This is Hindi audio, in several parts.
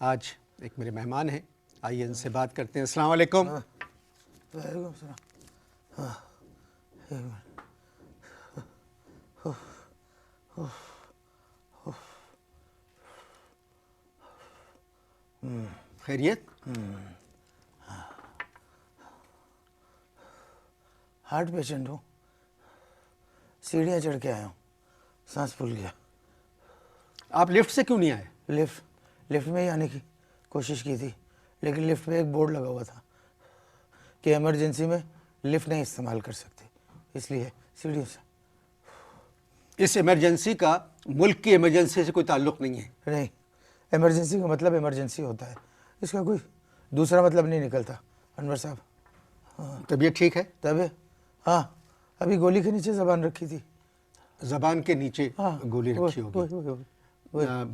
आज एक मेरे मेहमान हैं, आइए इनसे बात करते हैं। अस्सलाम वालेकुम। वालेकुम सलाम। हाँ, एक मिनट। खैरियत? हार्ट पेशेंट हूँ, सीढ़ियाँ चढ़ के आया हूँ, सांस फूल गया। आप लिफ्ट से क्यों नहीं आए? लिफ्ट में ही आने की कोशिश की थी, लेकिन लिफ्ट पे एक बोर्ड लगा हुआ था कि इमरजेंसी में लिफ्ट नहीं इस्तेमाल कर सकते, इसलिए सीढ़ियों से। इस इमरजेंसी का मुल्क की इमरजेंसी से कोई ताल्लुक़ नहीं है। नहीं, इमरजेंसी का मतलब इमरजेंसी होता है, इसका कोई दूसरा मतलब नहीं निकलता। अनवर साहब, तबीयत ठीक है? तबे हाँ, अभी गोली के नीचे ज़बान रखी थी। ज़बान के नीचे हाँ, गोली रखी होगी।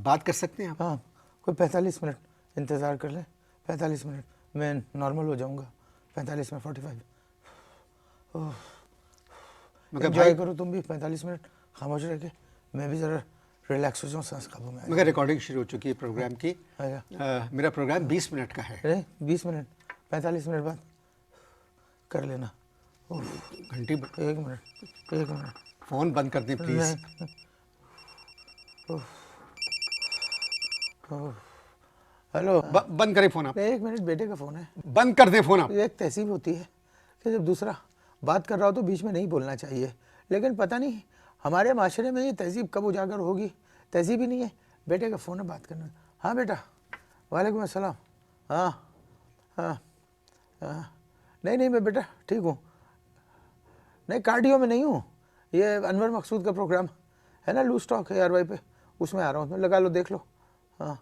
बात कर सकते हैं आप? हाँ, कोई 45 मिनट इंतज़ार कर लें। 45 मिनट मैं नॉर्मल हो जाऊंगा। 45 में 45। मगर एंजॉय भाई, करो तुम भी 45 मिनट खामोश रह के, मैं भी ज़रा रिलैक्स हो जाऊँ, सांस काबू में आ मगर रिकॉर्डिंग शुरू हो चुकी है प्रोग्राम की। जाए। मेरा प्रोग्राम 20 मिनट का है। अरे 20 मिनट, 45 मिनट बाद कर लेना। घंटी एक मिनट फ़ोन बंद कर दें प्लीज़। नहीं। हेलो, बंद करें फ़ोन आप। एक मिनट, बेटे का फ़ोन है। बंद कर दें फ़ोन आप। एक तहसीब होती है कि जब दूसरा बात कर रहा हो तो बीच में नहीं बोलना चाहिए, लेकिन पता नहीं हमारे माशरे में ये तहजीब कब उजागर होगी। तहजीब ही नहीं है। बेटे का फ़ोन है, बात करना। हाँ बेटा, वालेकुम अस्सलाम। हाँ हाँ हाँ, नहीं मैं बेटा ठीक हूँ। नहीं, कार्डियो में नहीं हूँ, ये अनवर मकसूद का प्रोग्राम है ना, लूज टॉक है ARY पे, उसमें आ रहा हूँ। लगा लो, देख लो। हाँ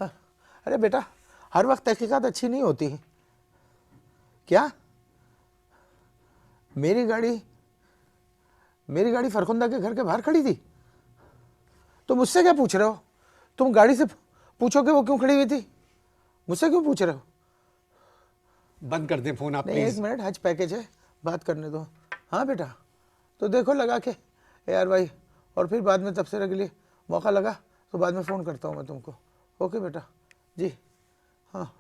हाँ। अरे बेटा, हर वक्त तहकीकात अच्छी नहीं होती है क्या? मेरी गाड़ी फरखुंदा के घर के बाहर खड़ी थी। तुम मुझसे क्या पूछ रहे हो? तुम गाड़ी से पूछो कि वो क्यों खड़ी हुई थी, मुझसे क्यों पूछ रहे हो? बंद कर दें फ़ोन आप नहीं, प्लीज़। 1 मिनट, हज पैकेज है, बात करने दो। हाँ बेटा, तो देखो लगा के ARY, और फिर बाद में तबसरे के लिए मौका लगा तो बाद में फ़ोन करता हूँ मैं तुमको। ओके बेटा जी। हाँ,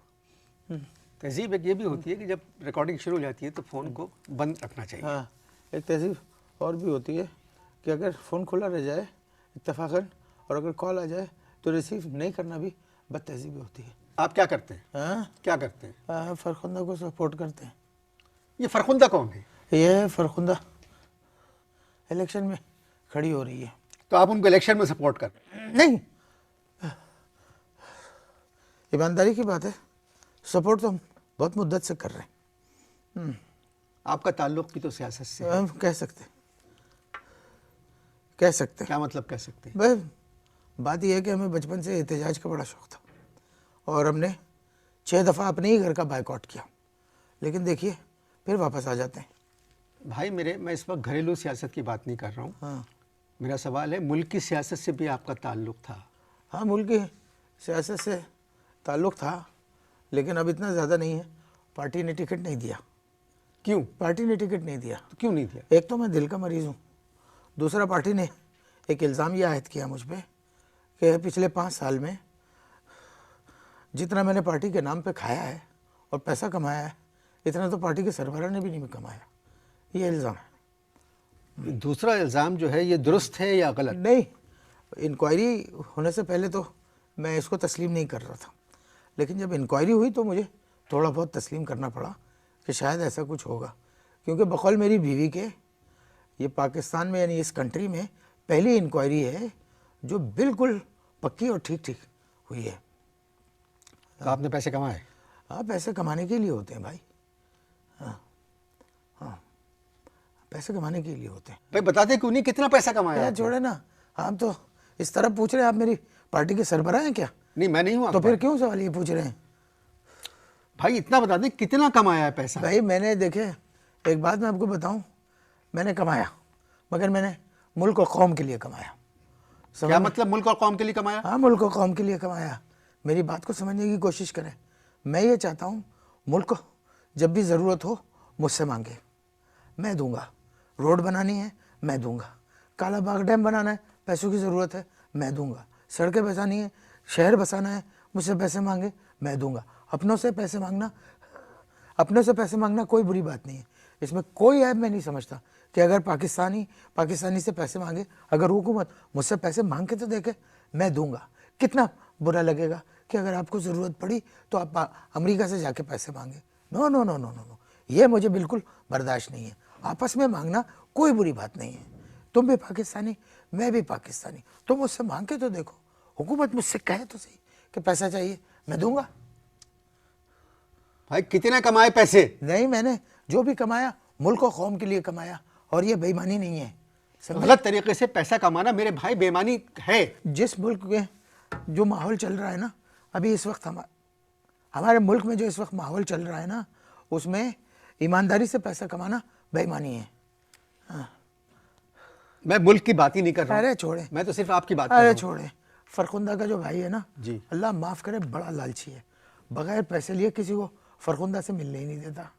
तहजीब एक ये भी होती है कि जब रिकॉर्डिंग शुरू हो जाती है तो फ़ोन को बंद रखना चाहिए। हाँ, एक तहजीब और भी होती है कि अगर फ़ोन खुला रह जाए इत्तफाकन, और अगर कॉल आ जाए तो रिसीव नहीं करना भी बद तहजीबी होती है। आप क्या करते हैं? हाँ, क्या करते हैं? फरखुंदा को सपोर्ट करते हैं। ये फरखुंदा कौन है? ये फरखुंदा इलेक्शन में खड़ी हो रही है। तो आप उनको इलेक्शन में सपोर्ट कर? नहीं, ईमानदारी की बात है, सपोर्ट तो हम बहुत मुद्दत से कर रहे हैं। आपका ताल्लुक भी तो सियासत से है। हम कह सकते हैं। क्या मतलब कह सकते हैं? भाई, बात यह है कि हमें बचपन से एहतजाज का बड़ा शौक़ था और हमने 6 दफ़ा अपने ही घर का बायकॉट किया, लेकिन देखिए फिर वापस आ जाते हैं। भाई मेरे, मैं इस वक्त घरेलू सियासत की बात नहीं कर रहा हूँ। हाँ मेरा सवाल है, मुल्क की सियासत से भी आपका ताल्लुक था? हाँ, मुल्क की सियासत से ताल्लुक़ था, लेकिन अब इतना ज़्यादा नहीं है। पार्टी ने टिकट नहीं दिया। क्यों? पार्टी ने टिकट नहीं दिया। तो क्यों नहीं दिया? एक तो मैं दिल का मरीज़ हूँ, दूसरा पार्टी ने एक इल्ज़ाम यह आयद किया मुझ पर कि पिछले 5 साल में जितना मैंने पार्टी के नाम पे खाया है और पैसा कमाया है, इतना तो पार्टी के सरबराह ने भी नहीं कमाया। ये इल्ज़ाम है। दूसरा इल्ज़ाम जो है ये दुरुस्त है या गलत? नहीं, इंक्वायरी होने से पहले तो मैं इसको तस्लीम नहीं कर रहा था, लेकिन जब इंक्वायरी हुई तो मुझे थोड़ा बहुत तस्लीम करना पड़ा कि शायद ऐसा कुछ होगा, क्योंकि बकौल मेरी बीवी के ये पाकिस्तान में यानी इस कंट्री में पहली इंक्वायरी है जो बिल्कुल पक्की और ठीक हुई है। तो आपने पैसे कमाए? हाँ, पैसे कमाने के लिए होते हैं भाई। हाँ, पैसे कमाने के लिए होते हैं। भाई बताते क्यों नहीं कितना पैसा कमाया यार आपने? छोड़े ना, हम तो इस तरह पूछ रहे हैं, आप मेरी पार्टी के सरबराह हैं क्या? नहीं, मैं नहीं हूँ। तो फिर क्यों सवाल ये पूछ रहे हैं? भाई इतना बता दें कितना कमाया है पैसा? भाई मैंने, देखे, एक बात मैं आपको बताऊं, मैंने कमाया, मगर मैंने मुल्क और कौम के लिए कमाया। क्या मतलब मुल्क और कौम के लिए कमाया? हाँ, मुल्क और कौम के लिए कमाया। मेरी बात को समझने की कोशिश करें। मैं ये चाहता हूँ मुल्क को जब भी ज़रूरत हो मुझसे मांगे, मैं दूंगा। रोड बनानी है मैं दूंगा, काला बाग डैम बनाना है पैसों की ज़रूरत है मैं दूंगा, सड़कें बसानी है, शहर बसाना है मुझसे पैसे मांगे मैं दूंगा। अपनों से पैसे मांगना कोई बुरी बात नहीं है, इसमें कोई ऐब मैं नहीं समझता कि अगर पाकिस्तानी से पैसे मांगे, अगर हुकूमत मुझसे पैसे मांग के तो देखे, मैं दूंगा। कितना बुरा लगेगा कि अगर आपको ज़रूरत पड़ी तो आप अमेरिका से जाके पैसे मांगे। No no no no no no, ये मुझे बिल्कुल बर्दाश्त नहीं है। आपस में मांगना कोई बुरी बात नहीं है। तुम भी पाकिस्तानी, मैं भी पाकिस्तानी, तुम मुझसे मांग के तो देखो। हुकूमत मुझसे कहे तो सही कि पैसा चाहिए, मैं दूंगा। भाई कितने कमाए पैसे? नहीं, मैंने जो भी कमाया मुल्क और कौम के लिए कमाया, और ये बेईमानी नहीं है। गलत तरीके से पैसा कमाना मेरे भाई बेईमानी है। जिस मुल्क में जो माहौल चल रहा है ना अभी इस वक्त, हमारे मुल्क में जो इस वक्त माहौल चल रहा है ना, उसमें ईमानदारी से पैसा कमाना बेईमानी है। मैं मुल्क की बात ही नहीं कर रहा हूं। अरे छोड़े, मैं तो सिर्फ आपकी बात कर रहा अरे हूं। छोड़े। फरखुंदा का जो भाई है ना जी, अल्लाह माफ़ करे, बड़ा लालची है, बगैर पैसे लिए किसी को फरखुंदा से मिलने ही नहीं देता।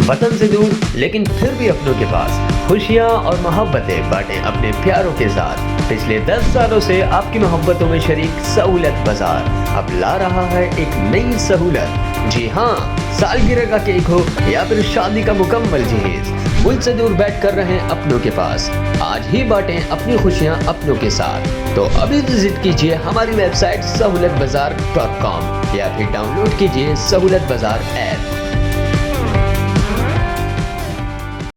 वतन से दूर लेकिन फिर भी अपनों के पास खुशियाँ और मोहब्बतें बांटे अपने प्यारों के साथ। पिछले 10 सालों से आपकी मोहब्बतों में शरीक सहूलत बाजार अब ला रहा है एक नई सहूलत। जी हाँ, सालगिरह का केक हो या फिर शादी का मुकम्मल जहेज, मुल्क से दूर बैठ कर रहें अपनों के पास। आज ही बांटें अपनी खुशियाँ अपनों के साथ। तो अभी विजिट कीजिए हमारी वेबसाइट सहूलतबाजार.com या फिर डाउनलोड कीजिए सहूलत बाजार ऐप।